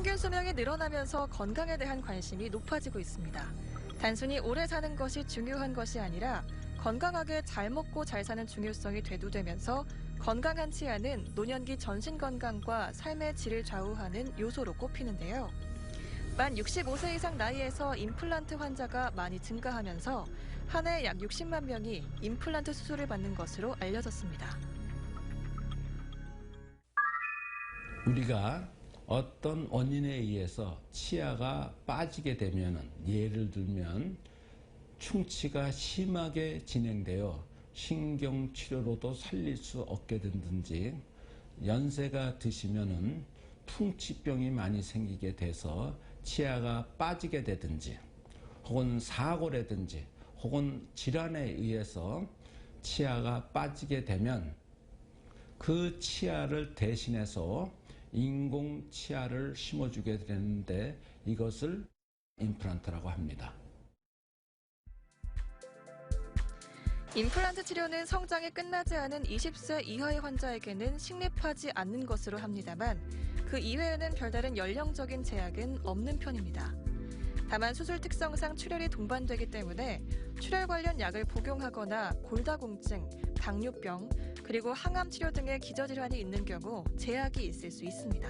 평균 수명이 늘어나면서 건강에 대한 관심이 높아지고 있습니다. 단순히 오래 사는 것이 중요한 것이 아니라 건강하게 잘 먹고 잘 사는 중요성이 대두되면서 건강한 치아는 노년기 전신 건강과 삶의 질을 좌우하는 요소로 꼽히는데요. 만 65세 이상 나이에서 임플란트 환자가 많이 증가하면서 한 해 약 60만 명이 임플란트 수술을 받는 것으로 알려졌습니다. 우리가 어떤 원인에 의해서 치아가 빠지게 되면, 예를 들면 충치가 심하게 진행되어 신경치료로도 살릴 수 없게 된든지, 연세가 드시면은 풍치병이 많이 생기게 돼서 치아가 빠지게 되든지, 혹은 사고라든지 혹은 질환에 의해서 치아가 빠지게 되면 그 치아를 대신해서 인공 치아를 심어주게 되는데, 이것을 임플란트라고 합니다. 임플란트 치료는 성장이 끝나지 않은 20세 이하의 환자에게는 식립하지 않는 것으로 합니다만 그 이외에는 별다른 연령적인 제약은 없는 편입니다. 다만 수술 특성상 출혈이 동반되기 때문에 출혈 관련 약을 복용하거나 골다공증, 당뇨병, 그리고 항암 치료 등의 기저질환이 있는 경우 제약이 있을 수 있습니다.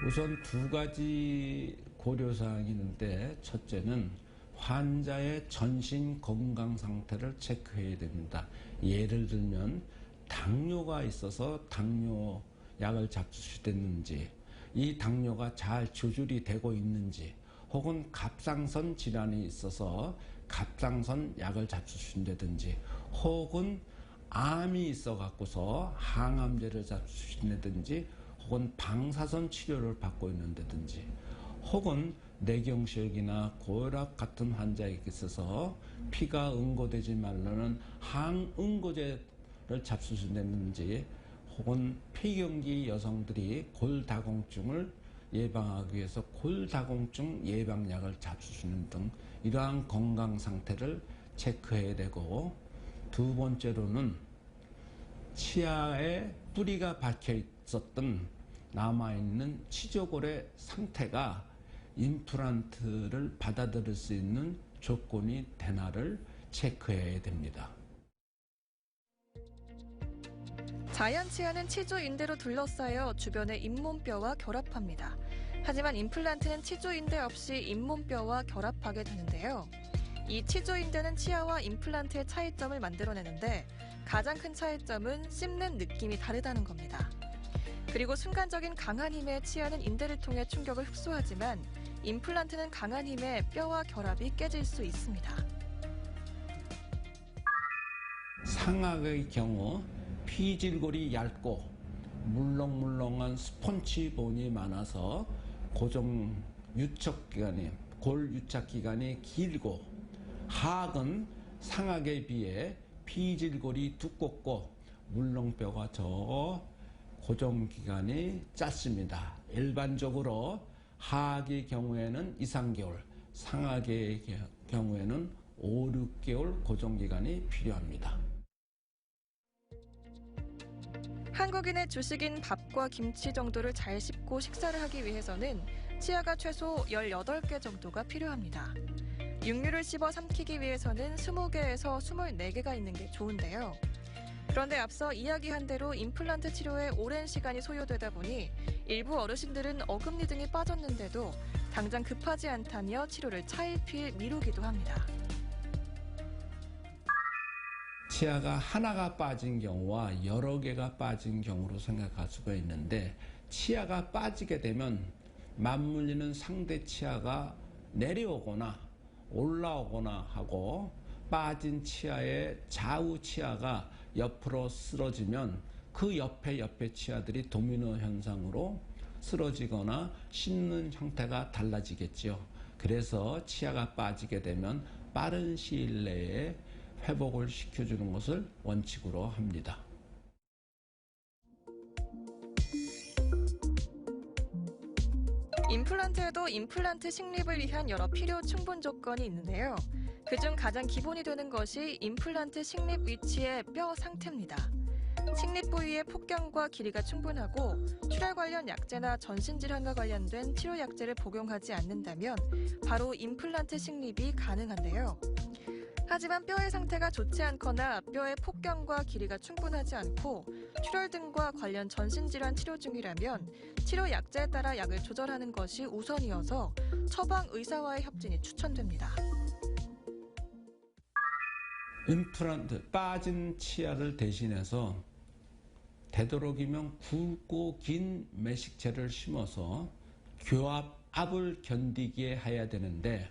우선 두 가지 고려사항이 있는데, 첫째는 환자의 전신 건강 상태를 체크해야 됩니다. 예를 들면 당뇨가 있어서 당뇨 약을 잡수시댔는지, 이 당뇨가 잘 조절이 되고 있는지, 혹은 갑상선 질환이 있어서 갑상선 약을 잡수신다든지, 혹은 암이 있어 갖고서 항암제를 잡수신다든지, 혹은 방사선 치료를 받고 있는다든지, 혹은 뇌경색이나 고혈압 같은 환자에게 있어서 피가 응고되지 말라는 항응고제를 잡수신다든지, 혹은 폐경기 여성들이 골다공증을 예방하기 위해서 골다공증 예방약을 잡수시는 등 이러한 건강 상태를 체크해야 되고, 두 번째로는 치아에 뿌리가 박혀 있었던 남아있는 치조골의 상태가 임플란트를 받아들일 수 있는 조건이 되나를 체크해야 됩니다. 자연 치아는 치조인대로 둘러싸여 주변의 잇몸뼈와 결합합니다. 하지만 임플란트는 치조인대 없이 잇몸뼈와 결합하게 되는데요. 이 치조인대는 치아와 임플란트의 차이점을 만들어내는데 가장 큰 차이점은 씹는 느낌이 다르다는 겁니다. 그리고 순간적인 강한 힘의 치아는 인대를 통해 충격을 흡수하지만 임플란트는 강한 힘에 뼈와 결합이 깨질 수 있습니다. 상악의 경우 피질골이 얇고 물렁물렁한 스폰지본이 많아서 고정 유착기간이, 골 유착기간이 길고, 하악은 상악에 비해 피질골이 두껍고 물렁뼈가 적어 고정기간이 짧습니다. 일반적으로 하악의 경우에는 2, 3개월, 상악의 경우에는 5, 6개월 고정기간이 필요합니다. 한국인의 주식인 밥과 김치 정도를 잘 씹고 식사를 하기 위해서는 치아가 최소 18개 정도가 필요합니다. 육류를 씹어 삼키기 위해서는 20개에서 24개가 있는 게 좋은데요. 그런데 앞서 이야기한 대로 임플란트 치료에 오랜 시간이 소요되다 보니 일부 어르신들은 어금니 등이 빠졌는데도 당장 급하지 않다며 치료를 차일피일 미루기도 합니다. 치아가 하나가 빠진 경우와 여러 개가 빠진 경우로 생각할 수가 있는데, 치아가 빠지게 되면 맞물리는 상대 치아가 내려오거나 올라오거나 하고, 빠진 치아의 좌우 치아가 옆으로 쓰러지면 그 옆에 치아들이 도미노 현상으로 쓰러지거나 씹는 형태가 달라지겠죠. 그래서 치아가 빠지게 되면 빠른 시일 내에 회복을 시켜주는 것을 원칙으로 합니다. 임플란트에도 임플란트 식립을 위한 여러 필요 충분 조건이 있는데요. 그중 가장 기본이 되는 것이 임플란트 식립 위치의 뼈 상태입니다. 식립 부위의 폭경과 길이가 충분하고 출혈 관련 약제나 전신 질환과 관련된 치료 약제를 복용하지 않는다면 바로 임플란트 식립이 가능한데요. 하지만 뼈의 상태가 좋지 않거나 뼈의 폭경과 길이가 충분하지 않고 출혈 등과 관련 전신 질환 치료 중이라면 치료 약제에 따라 약을 조절하는 것이 우선이어서 처방 의사와의 협진이 추천됩니다. 임플란트, 빠진 치아를 대신해서 되도록이면 굵고 긴 매식체를 심어서 교합압을 견디게 해야 되는데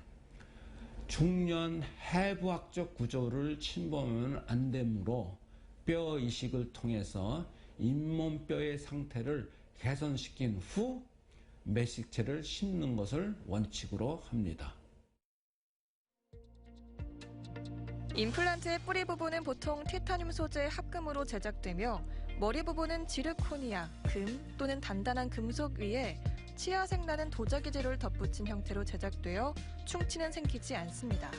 중년 해부학적 구조를 침범하면 안 되므로 뼈 이식을 통해서 잇몸뼈의 상태를 개선시킨 후 매식체를 심는 것을 원칙으로 합니다. 임플란트의 뿌리 부분은 보통 티타늄 소재의 합금으로 제작되며 머리 부분은 지르코니아, 금 또는 단단한 금속 위에 치아색 나는 도자기 재료를 덧붙인 형태로 제작되어 충치는 생기지 않습니다.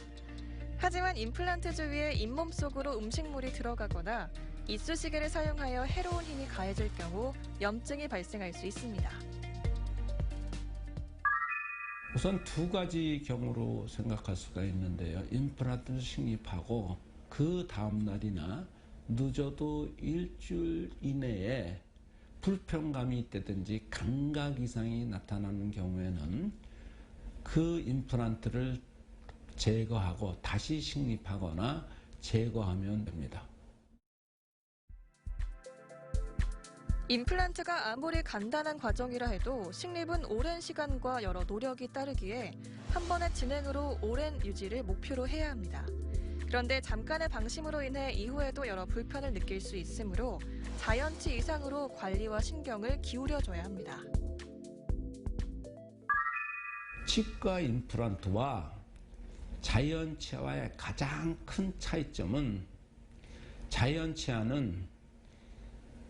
하지만 임플란트 주위에 잇몸 속으로 음식물이 들어가거나 이쑤시개를 사용하여 해로운 힘이 가해질 경우 염증이 발생할 수 있습니다. 우선 두 가지 경우로 생각할 수가 있는데요. 임플란트를 식립하고 그 다음 날이나 늦어도 일주일 이내에 불편감이 있다든지 감각 이상이 나타나는 경우에는 그 임플란트를 제거하고 다시 식립하거나 제거하면 됩니다. 임플란트가 아무리 간단한 과정이라 해도 식립은 오랜 시간과 여러 노력이 따르기에 한 번의 진행으로 오랜 유지를 목표로 해야 합니다. 그런데 잠깐의 방심으로 인해 이후에도 여러 불편을 느낄 수 있으므로 자연치 이상으로 관리와 신경을 기울여줘야 합니다. 치과 임플란트와 자연치아와의 가장 큰 차이점은 자연치아는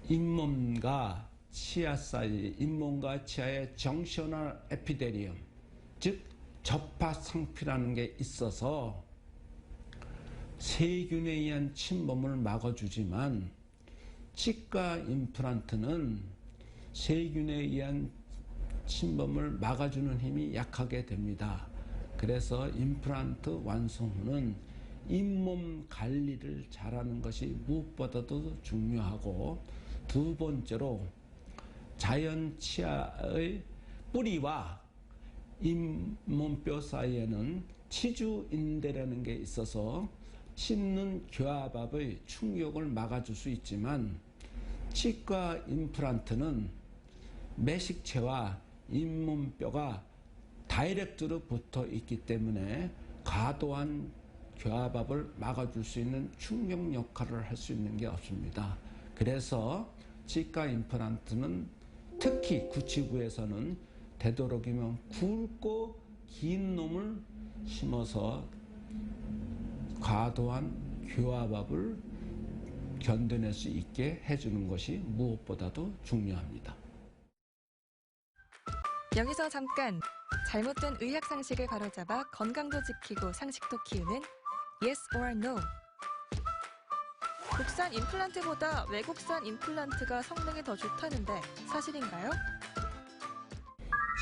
잇몸과 치아 사이, 잇몸과 치아의 정셔널 에피데리움, 즉 접합상피라는 게 있어서 세균에 의한 침범을 막아주지만 치과 임플란트는 세균에 의한 침범을 막아주는 힘이 약하게 됩니다. 그래서 임플란트 완성 후는 잇몸 관리를 잘하는 것이 무엇보다도 중요하고, 두 번째로 자연 치아의 뿌리와 잇몸뼈 사이에는 치주인대라는 게 있어서 씹는 교합압의 충격을 막아줄 수 있지만 치과 임플란트는 매식체와 잇몸뼈가 다이렉트로 붙어 있기 때문에 과도한 교합압을 막아줄 수 있는 충격 역할을 할 수 있는 게 없습니다. 그래서 치과 임플란트는 특히 구치부에서는 되도록이면 굵고 긴 놈을 심어서 과도한 교합압을 견뎌낼 수 있게 해주는 것이 무엇보다도 중요합니다. 여기서 잠깐! 잘못된 의학 상식을 바로잡아 건강도 지키고 상식도 키우는 Yes or No. 국산 임플란트보다 외국산 임플란트가 성능이 더 좋다는데 사실인가요?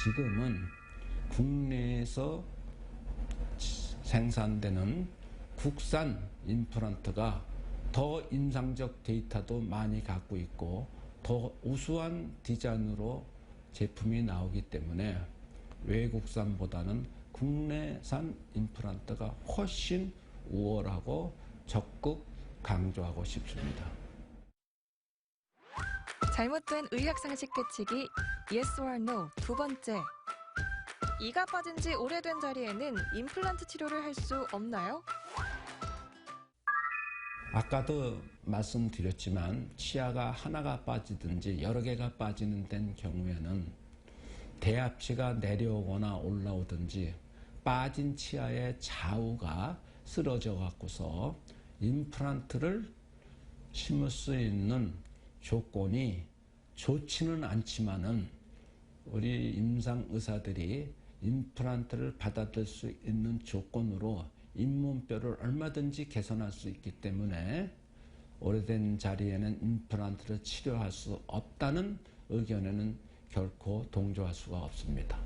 지금은 국내에서 생산되는 국산 임플란트가 더 인상적 데이터도 많이 갖고 있고 더 우수한 디자인으로 제품이 나오기 때문에 외국산보다는 국내산 임플란트가 훨씬 우월하고 적극 강조하고 싶습니다. 잘못된 의학 상식 깨치기 Yes or No 두 번째. 이가 빠진 지 오래된 자리에는 임플란트 치료를 할 수 없나요? 아까도 말씀드렸지만 치아가 하나가 빠지든지 여러 개가 빠지는 된 경우에는 대합치가 내려오거나 올라오든지 빠진 치아의 좌우가 쓰러져 갖고서 임플란트를 심을 수 있는 조건이 좋지는 않지만은 우리 임상 의사들이 임플란트를 받아들일 수 있는 조건으로 잇몸뼈를 얼마든지 개선할 수 있기 때문에 오래된 자리에는 임플란트를 치료할 수 없다는 의견에는 결코 동조할 수가 없습니다.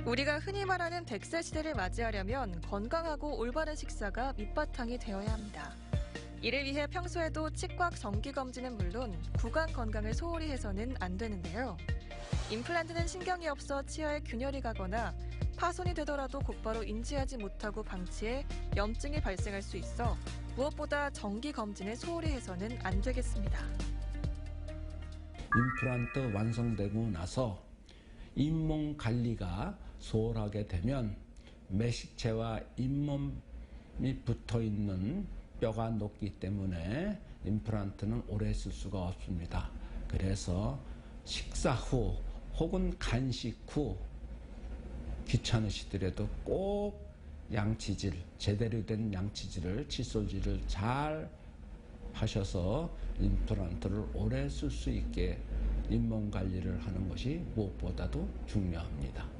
우리가 흔히 말하는 100세 시대를 맞이하려면 건강하고 올바른 식사가 밑바탕이 되어야 합니다. 이를 위해 평소에도 치과 정기검진은 물론 구강 건강을 소홀히 해서는 안 되는데요. 임플란트는 신경이 없어 치아에 균열이 가거나 파손이 되더라도 곧바로 인지하지 못하고 방치해 염증이 발생할 수 있어 무엇보다 정기검진을 소홀히 해서는 안 되겠습니다. 임플란트 완성되고 나서 잇몸 관리가 소홀하게 되면 매식체와 잇몸이 붙어있는 뼈가 녹기 때문에 임플란트는 오래 쓸 수가 없습니다. 그래서 식사 후 혹은 간식 후 귀찮으시더라도 꼭 양치질, 제대로 된 양치질을, 칫솔질을 잘 하셔서 임플란트를 오래 쓸 수 있게 잇몸 관리를 하는 것이 무엇보다도 중요합니다.